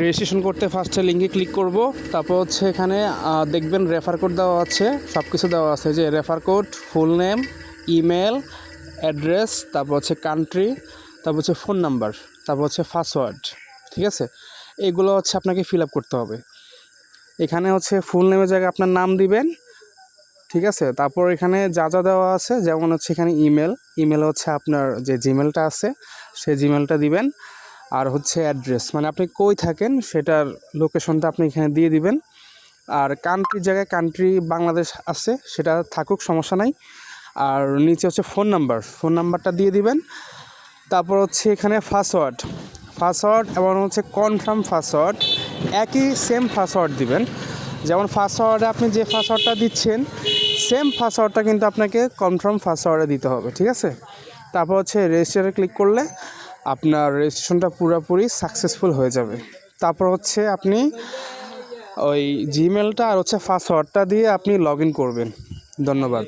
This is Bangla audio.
রেজিস্ট্রেশন করতে ফার্স্টে লিঙ্কে ক্লিক করব, তারপর হচ্ছে এখানে দেখবেন রেফার কোড দেওয়া আছে, সব কিছু দেওয়া আছে, যে refer code, full name, email address, তারপর হচ্ছে কান্ট্রি, তারপর হচ্ছে ফোন নাম্বার, তারপর হচ্ছে পাসওয়ার্ড। ঠিক আছে, এগুলো হচ্ছে আপনাকে ফিল আপ করতে হবে। এখানে হচ্ছে ফুল নেমের জায়গায় আপনার নাম দিবেন। ঠিক আছে, তারপর এখানে যা যা দেওয়া আছে, যেমন হচ্ছে এখানে ইমেল হচ্ছে আপনার যে জিমেলটা আছে সেই জিমেলটা দিবেন। আর হচ্ছে অ্যাড্রেস, মানে আপনি কই থাকেন সেটার লোকেশনটা আপনি এখানে দিয়ে দিবেন। আর কান্ট্রির জায়গায় কান্ট্রি বাংলাদেশ আছে, সেটা থাকুক, সমস্যা নাই। আর নিচে হচ্ছে ফোন নাম্বারটা দিয়ে দিবেন। তারপর হচ্ছে এখানে পাসওয়ার্ড এবং হচ্ছে কনফার্ম পাসওয়ার্ড, একই সেম পাসওয়ার্ড দিবেন। যেমন পাসওয়ার্ডে আপনি যে পাসওয়ার্ডটা দিচ্ছেন সেম পাসওয়ার্ডটা কিন্তু আপনাকে কনফার্ম পাসওয়ার্ডে দিতে হবে। ঠিক আছে, তারপর হচ্ছে রেজিস্টারে ক্লিক করলে আপনার রেজিস্ট্রেশনটা পুরোপুরি সাকসেসফুল হয়ে যাবে। তারপর হচ্ছে আপনি ওই জিমেলটা আর হচ্ছে পাসওয়ার্ডটা দিয়ে আপনি লগ ইন করবেন। ধন্যবাদ।